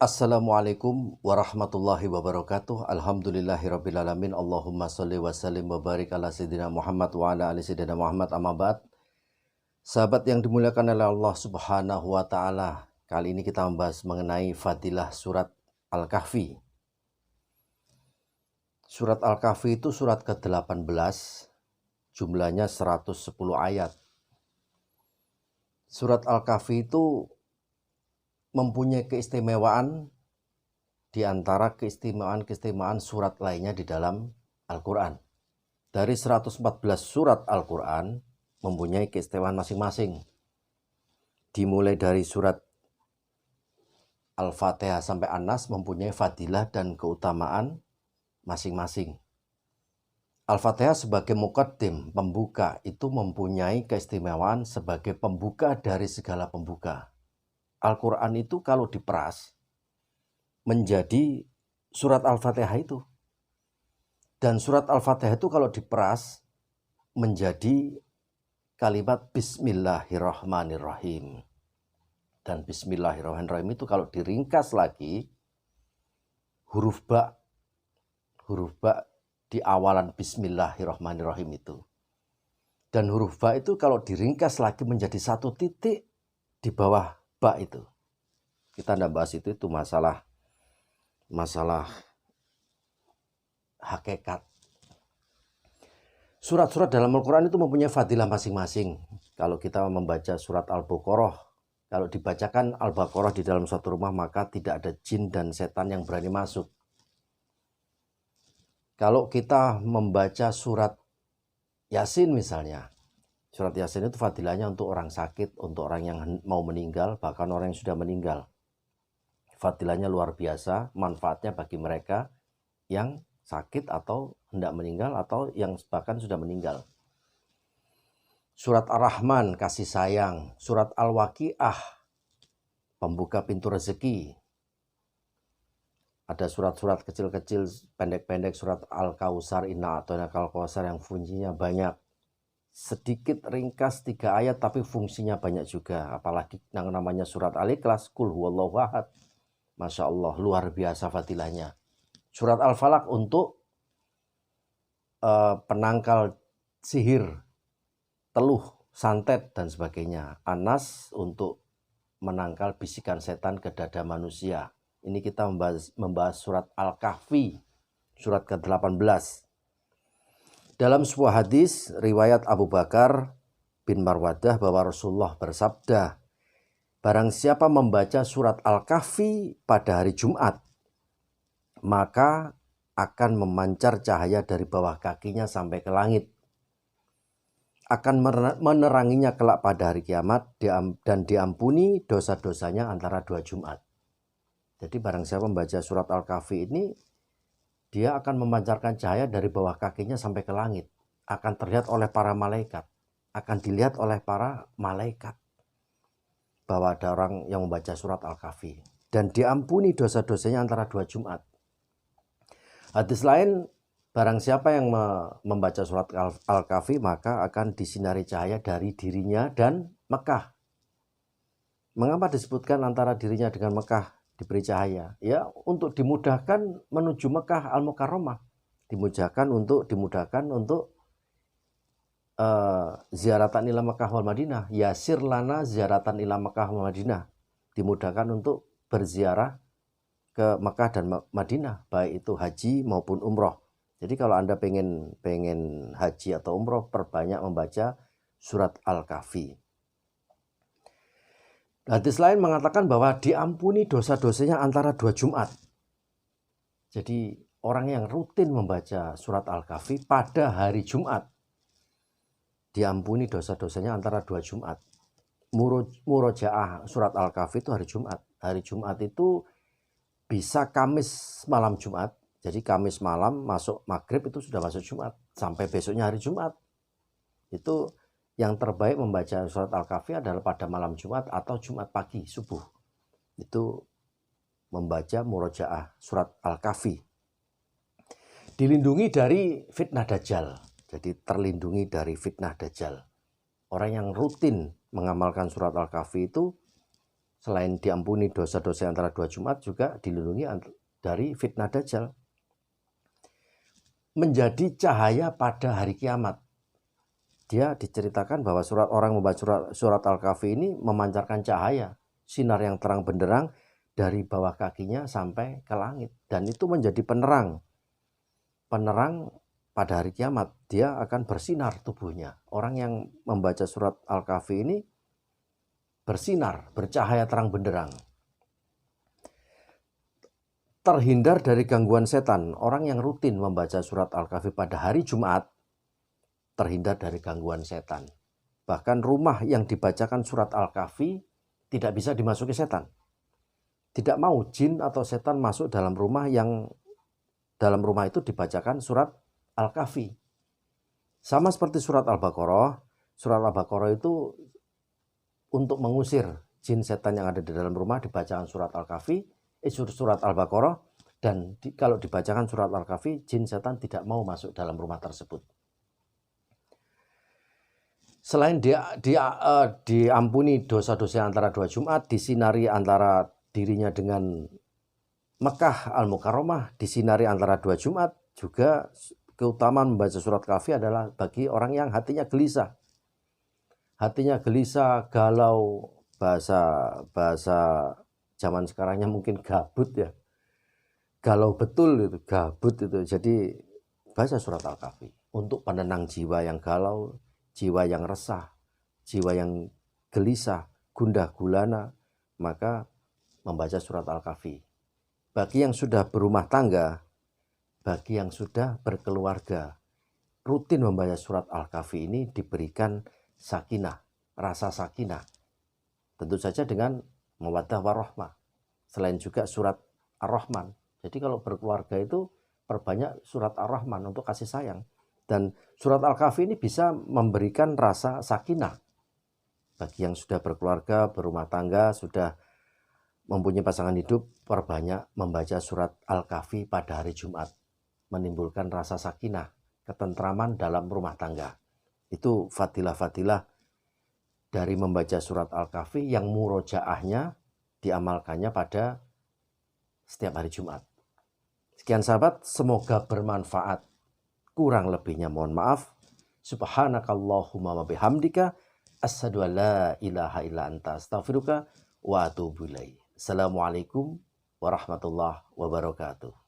Assalamualaikum warahmatullahi wabarakatuh. Alhamdulillahirrabbilalamin. Allahumma sholli wa sallim wa barik ala sayyidina Muhammad wa ala ali sayyidina Muhammad, amma ba'd. Sahabat yang dimuliakan oleh Allah subhanahu wa ta'ala, kali ini kita membahas mengenai fadilah surat Al-Kahfi. Surat Al-Kahfi itu surat ke-18, jumlahnya 110 ayat. Surat Al-Kahfi itu mempunyai keistimewaan di antara keistimewaan surat lainnya di dalam Al-Quran. Dari 114 surat Al-Quran mempunyai keistimewaan masing-masing. Dimulai dari surat Al-Fatihah sampai An-Nas mempunyai fadilah dan keutamaan masing-masing. Al-Fatihah sebagai muqaddim, pembuka, itu mempunyai keistimewaan sebagai pembuka dari segala pembuka. Al-Quran itu kalau diperas menjadi surat Al-Fatihah itu. Dan surat Al-Fatihah itu kalau diperas menjadi kalimat Bismillahirrahmanirrahim. Dan Bismillahirrahmanirrahim itu kalau diringkas lagi, huruf ba di awalan Bismillahirrahmanirrahim itu. Dan huruf ba itu kalau diringkas lagi menjadi satu titik di bawah ba itu. Kita tidak bahas itu masalah hakikat. Surat-surat dalam Al-Quran itu mempunyai fadilah masing-masing. Kalau kita membaca surat Al-Baqarah, kalau dibacakan Al-Baqarah di dalam suatu rumah, maka tidak ada jin dan setan yang berani masuk. Kalau kita membaca surat Yasin misalnya, surat Yasin itu fadilahnya untuk orang sakit, untuk orang yang mau meninggal, bahkan orang yang sudah meninggal. Fadilahnya luar biasa, manfaatnya bagi mereka yang sakit atau hendak meninggal atau yang bahkan sudah meninggal. Surat Ar-Rahman, kasih sayang. Surat Al-Waqiah, pembuka pintu rezeki. Ada surat-surat kecil-kecil, pendek-pendek, surat Al-Kautsar, Inna a'tainakal kautsar, yang fungsinya banyak. Sedikit ringkas 3 ayat tapi fungsinya banyak juga. Apalagi yang namanya surat Al-Ikhlas, Qul huwallahu ahad. Masya Allah, luar biasa fadilahnya. Surat Al-Falaq untuk penangkal sihir, teluh, santet dan sebagainya. An-Nas untuk menangkal bisikan setan ke dada manusia. Ini kita membahas surat Al-Kahfi, surat ke-18. Dalam sebuah hadis riwayat Abu Bakar bin Marwadah bahwa Rasulullah bersabda, barang siapa membaca surat Al-Kahfi pada hari Jumat, maka akan memancar cahaya dari bawah kakinya sampai ke langit. Akan meneranginya kelak pada hari kiamat dan diampuni dosa-dosanya antara 2 Jumat. Jadi barang siapa membaca surat Al-Kahfi ini, dia akan memancarkan cahaya dari bawah kakinya sampai ke langit. Akan terlihat oleh para malaikat. Akan dilihat oleh para malaikat bahwa ada orang yang membaca surat Al-Kahfi. Dan diampuni dosa-dosanya antara 2 Jumat. Hadis lain, barang siapa yang membaca surat Al-Kahfi, maka akan disinari cahaya dari dirinya dan Mekah. Mengapa disebutkan antara dirinya dengan Mekah diberi cahaya? Ya, untuk dimudahkan menuju Mekah Al-Mukarramah. Dimudahkan untuk ziaratan ila Mekah wal Madinah. Yasir lana ziaratan ila Mekah wal Madinah. Dimudahkan untuk berziarah ke Mekah dan Madinah, baik itu haji maupun umroh. Jadi kalau Anda pengen haji atau umroh, perbanyak membaca surat Al-Kahfi. Hadis lain mengatakan bahwa diampuni dosa-dosanya antara 2 Jumat. Jadi orang yang rutin membaca surat Al-Kahfi pada hari Jumat, diampuni dosa-dosanya antara 2 Jumat. Murojaah surat Al-Kahfi itu hari Jumat. Hari Jumat itu bisa Kamis malam Jumat. Jadi Kamis malam masuk maghrib itu sudah masuk Jumat. Sampai besoknya hari Jumat. Itu yang terbaik membaca surat Al-Kahfi adalah pada malam Jumat atau Jumat pagi, subuh. Itu membaca murojaah surat Al-Kahfi. Dilindungi dari fitnah Dajjal. Jadi terlindungi dari fitnah Dajjal. Orang yang rutin mengamalkan surat Al-Kahfi itu Selain diampuni dosa-dosa antara 2 Jumat, juga dilindungi dari fitnah Dajjal. Menjadi cahaya pada hari kiamat. Dia diceritakan bahwa orang membaca surat Al-Kahfi ini memancarkan cahaya, sinar yang terang benderang dari bawah kakinya sampai ke langit. Dan itu menjadi penerang pada hari kiamat. Dia akan bersinar tubuhnya. Orang yang membaca surat Al-Kahfi ini bersinar, bercahaya terang benderang. Terhindar dari gangguan setan. Orang yang rutin membaca surat Al-Kahfi pada hari Jumat terhindar dari gangguan setan. Bahkan rumah yang dibacakan surat Al-Kahfi tidak bisa dimasuki setan. Tidak mau jin atau setan masuk dalam rumah itu dibacakan surat Al-Kahfi. Sama seperti surat Al-Baqarah. Surat Al-Baqarah itu untuk mengusir jin setan yang ada di dalam rumah dibacakan surat Al-Kahfi, surat Al-Baqarah, dan kalau dibacakan surat Al-Kahfi, jin setan tidak mau masuk dalam rumah tersebut. Selain diampuni dosa-dosa antara 2 Jumat, disinari antara dirinya dengan Mekah Al-Mukarramah, disinari antara 2 Jumat, juga keutamaan membaca surat Kahfi adalah bagi orang yang hatinya gelisah. Hatinya gelisah, galau, bahasa zaman sekarangnya mungkin gabut ya. Galau betul itu, gabut itu. Jadi baca surat Al-Kahfi untuk penenang jiwa yang galau, jiwa yang resah, jiwa yang gelisah, gundah gulana, maka membaca surat Al-Kahfi. Bagi yang sudah berumah tangga, bagi yang sudah berkeluarga, rutin membaca surat Al-Kahfi ini diberikan sakinah, rasa sakinah. Tentu saja dengan mawaddah warahmah. Selain juga surat Ar-Rahman. Jadi kalau berkeluarga itu perbanyak surat Ar-Rahman untuk kasih sayang. Dan surat Al-Kahfi ini bisa memberikan rasa sakinah. Bagi yang sudah berkeluarga, berumah tangga, sudah mempunyai pasangan hidup, perbanyak membaca surat Al-Kahfi pada hari Jumat. Menimbulkan rasa sakinah, ketentraman dalam rumah tangga. Itu fadilah-fadilah dari membaca surat Al-Kahfi yang murojaahnya diamalkannya pada setiap hari Jumat. Sekian sahabat, semoga bermanfaat. Kurang lebihnya mohon maaf. Subhanakallahumma wa bihamdika asyhadu an la ilaha illa anta astaghfiruka wa atubu ilaik. Assalamualaikum warahmatullahi wabarakatuh.